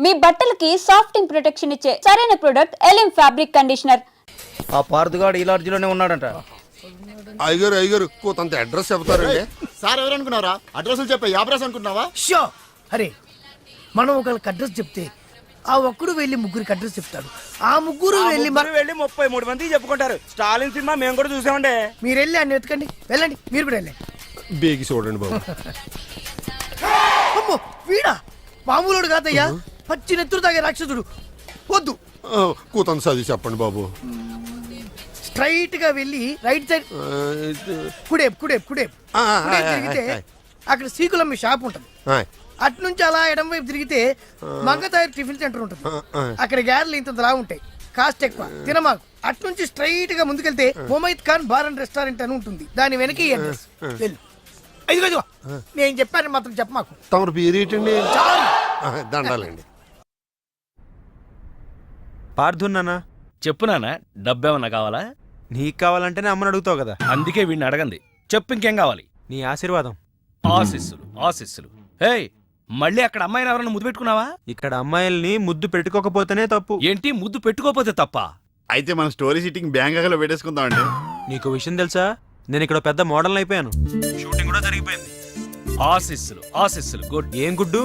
మీ బట్టలకి సాఫ్టింగ్ ప్రొటెక్షన్ ఇచ్చే సరైన ప్రొడక్ట్ ఎలిమ్ ఫ్యాబ్రిక్ కండిషనర్. ఆ పార్థగాడు ఈ లాడ్జిలోనే ఉన్నాడంట. అయ్యగారు కొంత అడ్రస్ చెప్తారండి. సార్ ఎవరు అనుకున్నారా? అడ్రస్లు చెప్పే యాబ్రస్ అనుకున్నావా? షో అరే, మనం ఒకరికి అడ్రస్ చెప్తే ఆ ఒక్కడు వెళ్ళి ముగ్గురికి అడ్రస్ చెప్తాడు. ఆ ముగ్గురు వెళ్ళి 33 మందికి చెప్పుకుంటారు. స్టాలిన్ సినిమా మేము కూడా చూసామండి. మీరు వెళ్ళి అన్ని వెతకండి, వెళ్ళండి, మీరు కూడా వెళ్ళండి. బేగి చూడండి బాబు. అమ్మో, వీడా మామూలుడు కాదయ్యా, పచ్చి నెత్తురు తాగే రాక్షసుడు. వద్దు, కూతంత చదివి చెప్పండి బాబు. స్ట్రైట్ గా వెళ్ళి రైట్ సైడ్ కుడేపు కుడేపు కుడేపు తిరిగితే అక్కడ సీకులమ్మి షాప్ ఉంటుంది. అటు నుంచి అలా ఎడం వైపు తిరిగితే మంగతాయి టిఫిన్ సెంటర్ ఉంటుంది. అక్కడ గ్యారెలు ఇంత లా ఉంటాయి, కాస్ట్ ఎక్కువ, తినమాకు. అటు నుంచి స్ట్రైట్ గా ముందుకెళ్తే మొమైద్ ఖాన్ బార్ అండ్ రెస్టారెంట్ అని ఉంటుంది. దాని వెనక అడ్రస్. వెళ్ళు. ఇదిగో నేను చెప్పాను మాత్రం చెప్పమాకు. తమరు పేరు ఏంటండి? దండాలండి. పార్థున్నానా? చెప్పు నాన్న, డబ్బేమన్నా కావాలా? నీకు కావాలంటేనే అమ్మని అడుగుతావు కదా. అందుకే వీడిని అడగంది. చెప్పు, ఇంకేం కావాలి? నీ ఆశీర్వాదం. ఆశీస్సులు ఆశీస్సులు. హే, మళ్ళీ అక్కడ అమ్మాయిని ఎవరన్నా ముద్దు పెట్టుకున్నావా? ఇక్కడ అమ్మాయిల్ని ముద్దు పెట్టుకోకపోతేనే తప్పు. ఏంటి, ముద్దు పెట్టుకోపోతే తప్ప? అయితే మన స్టోరీ సిట్టింగ్ బ్యాంకాక్లో పెట్టేసుకుందాం అండి. నీకు విషయం తెలుసా, నేను ఇక్కడ పెద్ద మోడల్ అయిపోయాను. షూటింగ్ కూడా జరిగిపోయింది. ఆశీస్సులు ఆశీస్సులు. గుడ్. ఏం గుడ్డు?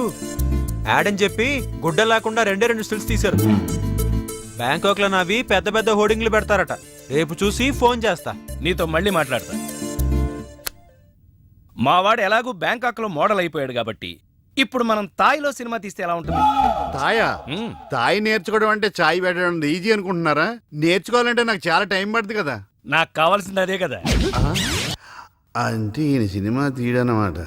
యాడ్ అని చెప్పి గుడ్డ లేకుండా 2 స్టిల్స్ తీశారు. బ్యాంకాక్ లో నావి పెద్ద పెద్ద హోర్డింగ్లు పెడతారట. రేపు చూసి ఫోన్ చేస్తా. నీతో మళ్ళీ మాట్లాడతా. మావాడు ఎలాగూ బ్యాంకాక్ లో మోడల్ అయిపోయాడు కాబట్టి ఇప్పుడు మనం తాయిలో సినిమా తీస్తే ఎలా ఉంటుంది? తాయా? తాయి నేర్చుకోవడం అంటే చాయ్ పెట్టడం ఈజీ అనుకుంటున్నారా? నేర్చుకోవాలంటే నాకు చాలా టైం పడుతుంది కదా. నాకు కావాల్సింది అదే కదా. అంటే ఈయన సినిమా తీయడన్నమాట.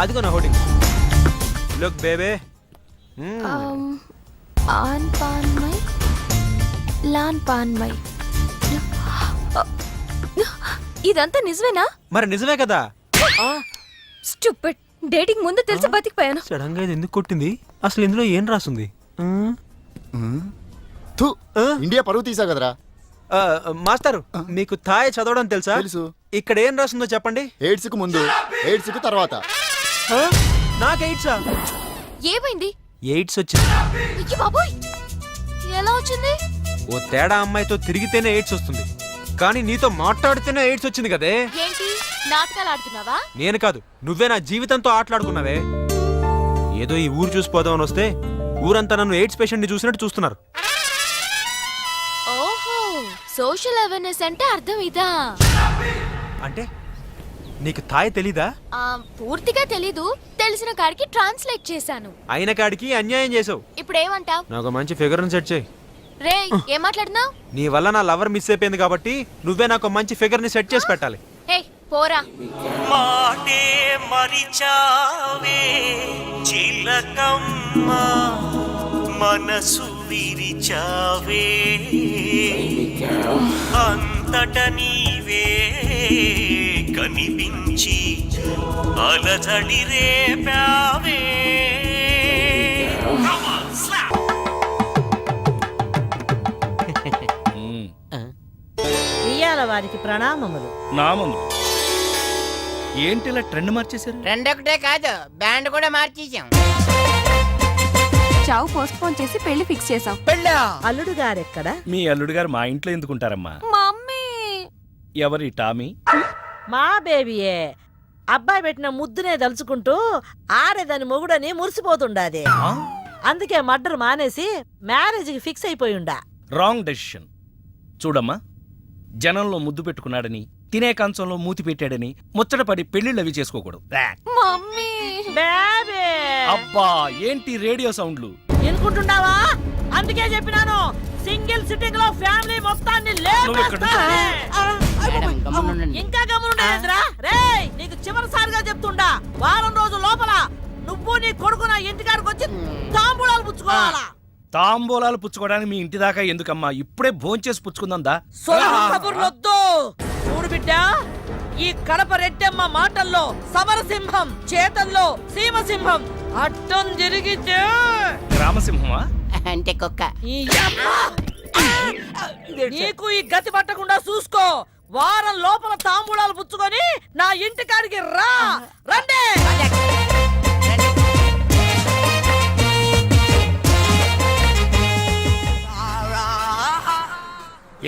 అదిగో నా హోర్డింగ్. లుక్ బేబే. ఆన్ పాన్ మై లాన్ పాన్ మై. ఇదంతా నిజమేనా? మరి నిజమే కదా. స్టూపిడ్. డేటింగ్ ముందు తెలిసి బతికిపోయాను. సడన్ గా ఇది ఎందుకు కొట్టింది? అసలు ఇందులో ఏం రాసుంది? ఇండియా పరువు తీసా కదరా. మాస్టర్, మీకు థాయ్ చదవడం తెలుసా? తెలుసు. ఇక్కడ ఏం రాస్తుందో చెప్పండి. ఎయిడ్స్ కు ముందు, ఎయిడ్స్ కు తర్వాత. నాకు ఎయిడ్సా? ఏమైంది? ఎయిడ్స్ వచ్చింది. అయ్యో బాబోయ్, ఎలా వచ్చింది? ఓ తేడా అమ్మాయితో తిరిగితేనే ఎయిడ్స్ వస్తుంది, కానీ నీతో మాట్లాడితేనే ఎయిడ్స్ వచ్చింది కదే. ఏంటి నాటకాలు ఆడుతున్నావా? నేను కాదు, నువ్వే నా జీవితంతో ఆటలాడుకున్నావే. ఏదో ఈ ఊరు చూసిపోదామని వస్తే ఊరంతా నన్ను ఎయిడ్స్ పేషెంట్ ని చూసినట్టు చూస్తున్నారు. ఓహో, సోషల్ అవేర్నెస్ అంటే అర్థం ఇదా? అంటే నీకు థాయ్ తెలీదా? పూర్తిగా తెలీదు, తెలిసిన కాడికి ట్రాన్స్లేట్ చేశాను. అయిన కాడికి అన్యాయం చేసావు. ఇప్పుడు ఏమంటావ్? నాకు మంచి ఫిగర్ సెట్ చేయి. రే, ఏం మాట్లాడుతున్నావు? నీ వల్ల నా లవర్ మిస్ అయిపోయింది కాబట్టి నువ్వే నాకు మంచి ఫిగర్ ని సెట్ చేసి పెట్టాలి. హే, పోరా. మాటే మరిచావే చిలకమ్మ, మనసు విరిచావే, అంతట నీవే కనిపించి అలజడి రేపావే. వారికి ప్రణామములు. నామములు. ఏంటి ఇలా ట్రెండ్ మార్చేశారు? ట్రెండ్ ఒకటే కాదు, బ్యాండ్ కూడా మార్చేసాం. చావు పోస్ట్ పోన్ చేసి పెళ్లి ఫిక్స్ చేసాం. పెళ్ళా? అల్లుడు గారెక్కడ? మీ అల్లుడు గారు మా ఇంట్లో ఎందుకుంటారమ్మా? మమ్మీ. ఎవరి టామీ? మా బేబీయే. అబ్బాయి పెట్టిన ముద్దునే దలుచుకుంటూ ఆడేదాని మొగుడని మురిసిపోతుండాది. అందుకే మర్డర్ మానేసి మ్యారేజ్ కి ఫిక్స్ అయిపోయిండా. Wrong decision. చూడమ్మా, జనంలో ముద్దు పెట్టుకున్నాడని, తినే కంచంలో మూతి పెట్టాడని ముచ్చటపడి పెళ్లిళ్ళవి చేసుకోకూడదు. మమ్మీ. బేబీ. అబ్బా, ఏంటి రేడియో సౌండ్లు? ఎనుకుంటున్నావా? అందుకే చెప్పినాను, సింగిల్ సిట్టింగ్ లో ఫ్యామిలీ మొత్తాన్ని ఇంకా గమనుండేంద్రా. రేయ్, నీకు చివరిసారిగా చెప్తుండా, వారం రోజుల లోపల నువ్వు నీ కొడుకు నా ఇంటికాడికి వచ్చి తాంబూలాలు పుచ్చుకోవాలా. తాంబూలాలు పుచ్చుకోవడానికి మీ ఇంటి దాకా ఎందుకమ్మా? ఇప్పుడే భోంచేసి పుచ్చుకుందా? కబుర్లొద్దు. చూడు బిడ్డ, ఈ కడప రెడ్డమ్మ మాటల్లో సమరసింహం, చేతల్లో సీమసింహం. అడ్డం జరిగితే గ్రామసింహమా? అంటే కుక్క. నీకు ఈ గతి పట్టకుండా చూసుకో. వారం లోపల తాంబూలాలు పుచ్చుకొని నా ఇంటికాడికి రా. రండి.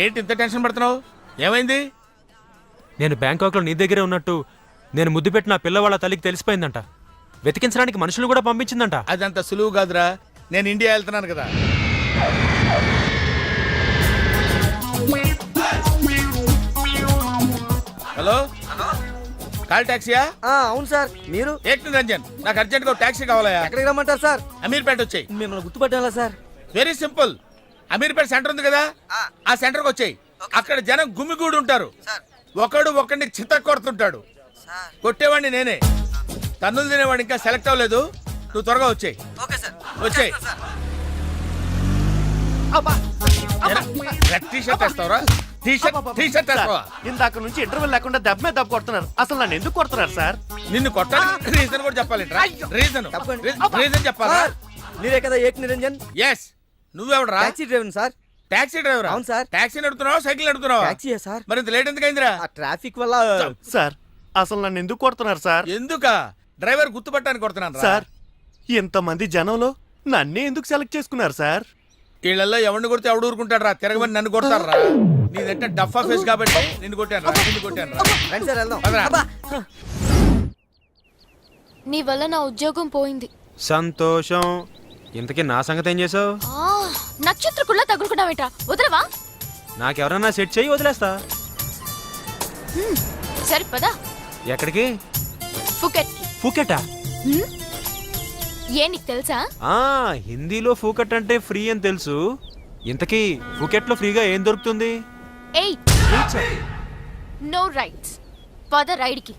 ఏంటి ఇంత టెన్షన్ పడుతున్నావు? ఏమైంది? నేను బ్యాంకాక్లో నీ దగ్గరే ఉన్నట్టు నేను ముద్దు పెట్టిన ఆ పిల్ల వాళ్ళ తల్లికి తెలిసిపోయిందంట. వెతికించడానికి మనుషులు కూడా పంపించిందంట. అదంత సులువు కాదురా. నేను ఇండియా వెళ్తున్నాను కదా. హలో, కాల్ టాక్సీయా? అవును సార్. మీరు ఏక్ నిరంజన్, నాకు అర్జెంట్ గా టాక్సీ కావాలయా. ఎక్కడికి రమ్మంటారు సార్? అమీర్పేట వచ్చాయి. మిమ్మల్ని గుర్తుపట్టాలా sir? Very simple. Ameerpet centre ఉంది కదా, ఆ సెంటర్ కి వచ్చాయి. అక్కడ జనం గుమిగూడి ఉంటారు. ఒకడు ఒకడిని చిత్త కొడుతుంటాడు. కొట్టేవాడిని నేనే. తన్నులు తినేవాడు ఇంకా సెలెక్ట్ అవ్వలేదు. నువ్వు త్వరగా వచ్చాయి. వచ్చాయి. టీ-షర్ట్ వేస్తావరా? టీ-షర్ట్ వేస్తావా? ఇందాక నుంచి ఇంటర్వెల్ లేకుండా దెబ్బ మీద దెబ్బ కొడుతున్నారు. అసలు నన్ను ఎందుకు కొడుతున్నారు సార్? నిన్ను కొట్టాలి రీజన్ కూడా చెప్పాలి. రీజన్ చెప్పాలా? మీరే కదా ఏక్ నిరంజన్? ఎస్. నువ్వెవడరా? Taxi driver sir. Taxi driver? అవును సార్. టాక్సీ నడుపుతున్నావా, సైకిల్ నడుపుతున్నావా? టాక్సీయే సార్. మరి ఇంత లేట్ ఎందుకు అయిందిరా? ఆ ట్రాఫిక్ వల్ల సార్. అసలు నన్ను ఎందుకు కొడుతున్నారు సార్? ఎందుకా? డ్రైవర్ గుర్తుపట్టానికి కొడుతున్నాను సార్ ఇంతమంది జనంలో నన్నే ఎందుకు సెలెక్ట్ చేసుకున్నారు సార్? వీళ్ళల్లో ఎవరిని కొడితే ఎవడు ఊరుకుంటాడు రా? తిరగమని నన్ను కొడతారా? నీదంటే డఫా ఫేస్ కాబట్టి నిన్ను కొట్టాను రా. రండి సార్ వెళ్దాం. పదరా. నీ వల్ల నా ఉద్యోగం పోయింది. సంతోషం. ఇంతకీ నా సంగతి ఏం చేసావు? నక్షత్ర కుళ్ళ తగులుకున్నావేంట్రా? వదలవా? నాకెవరన్నా సెట్ చేయి, వదిలేస్తా. సరే పదా. ఎక్కడికి? ఫుకెట్. ఫూకెటా? ఏ నీకు తెలుసా? హిందీలో ఫూకెట్ అంటే ఫ్రీ అని తెలుసు. ఇంతకీ ఫూకెట్లో ఫ్రీగా ఏం దొరుకుతుంది? ఏయ్, నో రైట్స్. పద రైడ్కి.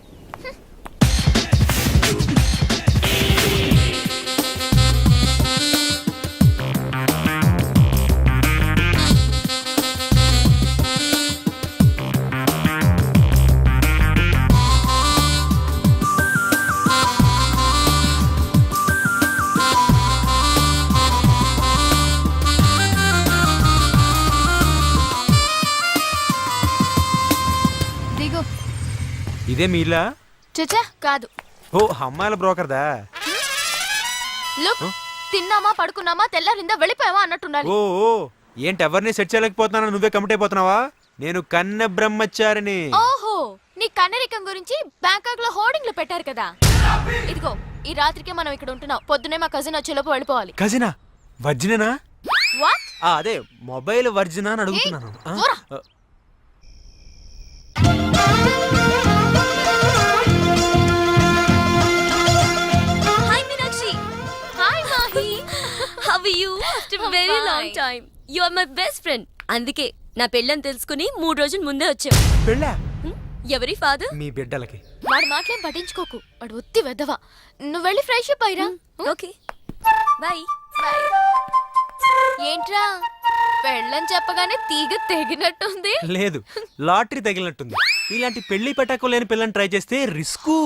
దిగు. ఇదే మీ ఇల్లా? చచ్చా కాదు. ఓ, అమ్మాయిల బ్రోకర్దా? లుక్, తిన్నామా పడుకున్నామా తెల్లారిందా వెళ్ళిపోయావా అన్నట్టుండాలి. ఓ, ఏంటి ఎవరిని సెట్ చేయలేకపోతున్నా? నువ్వే కమిట్ అయిపోతున్నావా? నేను కన్నె బ్రహ్మచారిని. ఓహో, నీ కన్నరికం గురించి బ్యాంకాక్ లో హోర్డింగ్లు పెట్టారు కదా. ఇదిగో, ఈ రాత్రికి మనం ఇక్కడ ఉంటున్నాం. పొద్దునే మా కజిన్ వచ్చేలోపు వెళ్ళిపోవాలి. కజినా? వర్జినేనా? వాట్? అదే మొబైల్ వర్జినా అని అడుగుతున్నాను. Hi Meenakshi. Hi Mahi. How are you? After very long time. You are my best friend. అందుకే నా పెళ్ళని తెలుసుకుని 3 రోజుల ముందే వచ్చావు. పెళ్ళా? ఎవరి ఫాదర్? మీ బిడ్డలకి. వాడు మాటలేం పట్టించుకోకు. వాడు ఒత్తి వెదవా. నువ్వు వెళ్ళి ఫ్రెష్ అప్ అయిరా. Okay bye. ఏంట్రా పెళ్ళని చెప్పగానే తీగ తెగినట్టుంది. లేదు, లాటరీ తగిలినట్టుంది. ఇలాంటి పెళ్లి పెట్టకు లేని పిల్లని ట్రై చేస్తే రిస్కు.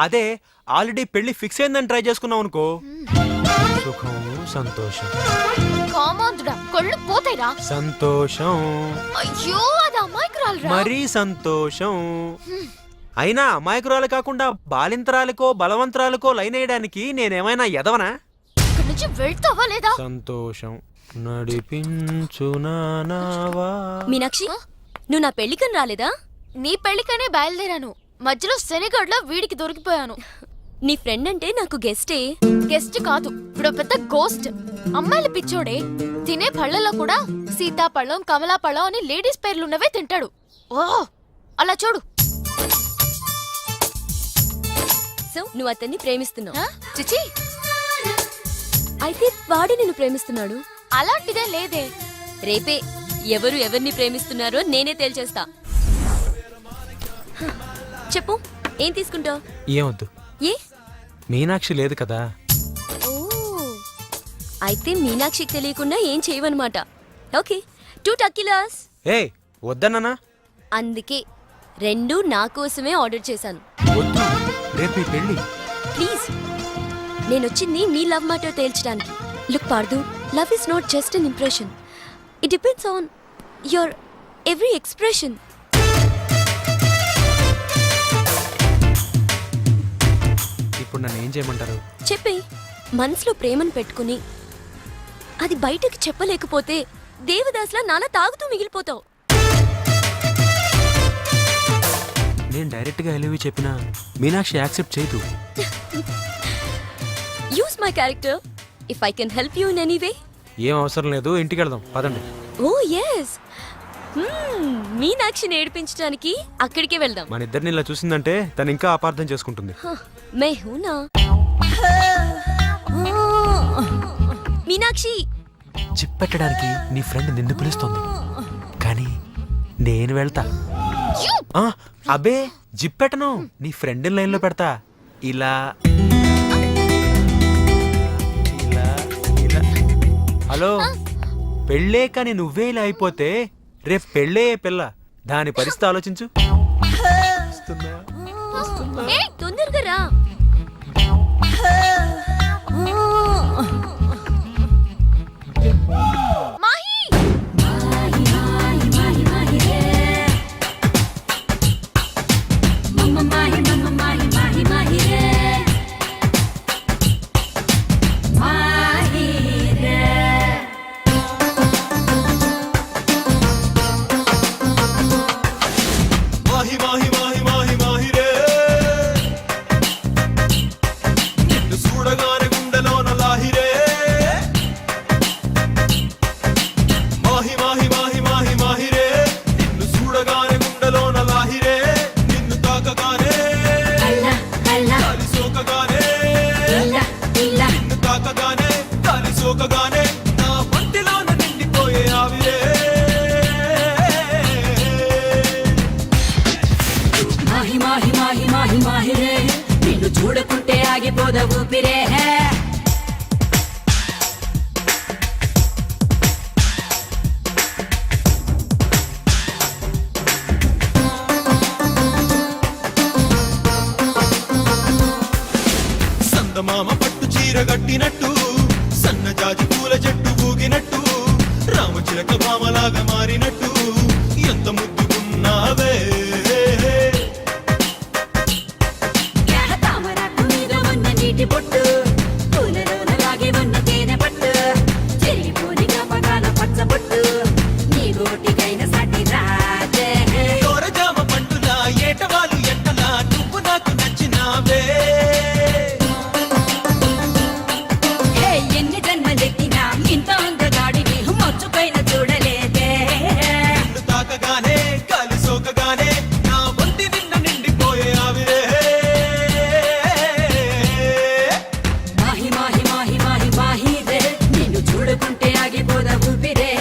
అదే ఆల్రెడీ పెళ్లి ఫిక్స్ అయిందని ట్రై చేసుకున్నావు అనుకో, సుఖం సంతోషం. కామాంధుడా, కళ్ళు పోతాయిరా. సంతోషం. అయ్యో, అది అమాయకురాలురా. మరీ సంతోషం. అయినా అమాయకురాలు కాకుండా బాలింతరాలకో బలవంతరాలకో లైన్ వేయడానికి నేనేమైనా ఎదవనా? ఇక్కడి నుంచి వెళ్తావా లేదా? సంతోషం నడిపించునావా. మీనాక్షి, నువ్వు నా పెళ్లికని రాలేదా? నీ పెళ్లికనే బయలుదేరాను. మధ్యలో శనిగడ్లో వీడికి దొరికిపోయాను. నీ ఫ్రెండ్ అంటే నాకు గెస్టే. గెస్ట్ కాదు, ఇప్పుడు పెద్ద గోస్ట్. అమ్మాయిల పిచ్చోడే. తినే పళ్ళలో కూడా సీతాపళ్ళం, కమలాపళ్ళం అని లేడీస్ పేర్లున్నవే తింటాడు. ఓ, అలా చూడు. సో నువ్వు అతన్ని ప్రేమిస్తున్నావు? చిచి, అయితే వాడే నిన్ను ప్రేమిస్తున్నాడు. అలాంటిదే లేదే. రేపే ఎవరు ఎవరిని ప్రేమిస్తున్నారో నేనే తేల్చేస్తా. చెప్పు, ఏం తీసుకుంటావు? ఏమొద్దు. ఏ? మీనాక్షి లేదు కదా. ఓ, అయితే మీనాక్షికి తెలియకుండా ఏం చేయవన్నమాట. ఓకే, 2 టక్కిలాస్. ఏ వద్దన్నానా? అందుకే 2 నా కోసమే ఆర్డర్ చేశాను. వద్దు, రేపు ఈ పెళ్లి. ప్లీజ్, నేనొచ్చింది మీ లవ్ మ్యాటర్ తేల్చడానికి. Look Parthu, love is not just an impression. It depends on your every expression. ఇప్పుడు నన్ను ఏం చేయమంటారు? చెప్పే. మనసులో ప్రేమను పెట్టుకుని అది బయటకు చెప్పలేకపోతే దేవదాస్లా నాలా తాగుతూ మిగిలిపోతావు. నేను డైరెక్ట్ గా ఎలివి చెప్పినా మీనాక్షి యాక్సెప్ట్ చేయదు. Use my character if I can help you in any way. ఏం అవసరం లేదు, ఇంటికి వెళ్దాం పదండి. ఓ ఎస్, మీనాక్షిని ఏడిపించడానికి అక్కడికే వెళ్దాం. మన ఇద్దరిని ఇలా చూసిందంటే తను ఇంకా అపార్థం చేసుకుంటుంది. మే హూనా మీనాక్షి. చిప్ పెట్టడానికి నీ ఫ్రెండ్ నిన్ను పిలుస్తోంది, కానీ నేను వెళ్తా. అబే జిప్ పెట్టను, నీ ఫ్రెండ్ లైన్ లో పెడతా. ఇలా ఇలా ఇలా. హలో, పెళ్ళే కానీ నువ్వే ఇలా అయిపోతే రేపు పెళ్ళే పిల్ల, దాని పరిస్థితి ఆలోచించు. ఏయ్, తొందరగా రా. నిన్ను చూడకుంటే ఆగిపోద ఊపిరే. సందమామ పట్టు చీర గట్టినట్టు, సన్నజాజి పూల చెట్టు ఊగినట్టు, రామచిలక భామలాగా మారినట్టు, ఎంత ముద్దుకున్నావే. తామరాకు మీద ఉన్న నీటి పొట్టు, పూలలోన లాగే ఉన్న తేనె పట్టు, చెరిగిపోని జ్ఞాపకాల పచ్చ పొట్టు, నీ గోటికైన సాటి రాజే. దోరజామ పండులా ఏటవాలు ఎంటలా నువ్వు నాకు నచ్చినావే. ఎన్ని జన్మలెత్తినా ఇంత అందగాడివి మచ్చుపైన చూడలేదే. నిన్ను తాకగానే గాలి సోకగానే నా ఒంటి నిన్ను నిండిపోయే ఆవిరే. మాహి మాహి మాహి మాహి మాహి రే, నిన్ను చూడకుంటే ఆగిపోద ఊపిరే.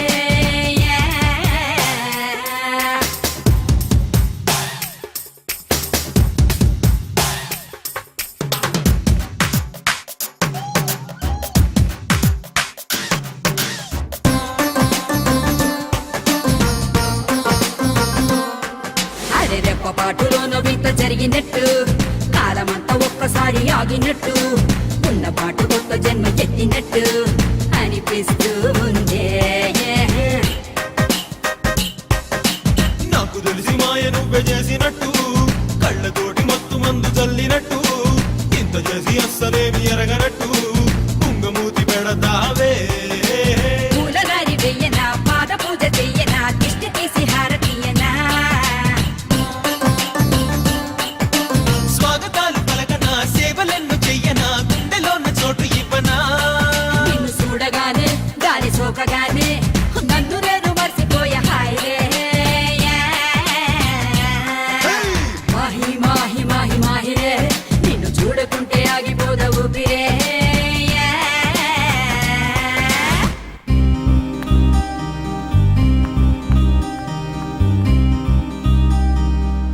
అరే రెప్ప పాటులోనో వింత జరిగినట్టు, కాలమంతా ఒక్కసారి ఆగినట్టు, ఉన్న పాటు కొత్త జన్మ ఎత్తినట్టు అనిపిస్తూ ఉందే. నాకు తెలిసి మాయ నువ్వే చేసినట్టు, కళ్ళతోటి మత్తు మందు చల్లినట్టు, ఇంత చేసి అస్సలేమి ఎరగనట్టు, కుంగమూతి పెడతావే. పూలదారి వెయ్యనా, పాద పూజ చెయ్యనా, దిష్టి తీసి హారతీయనా, స్వాగతాలు పలకనా, సేవలెన్ను చెయ్యనా, గుండెలోన చోటు ఇవ్వనా. నిన్ను చూడగానే గాలి సోకగానే నన్ను నేను మర్చిపోయా హాయిరే. మాహి మాహి మాహి మాహిరే, నిన్ను చూడకుంటే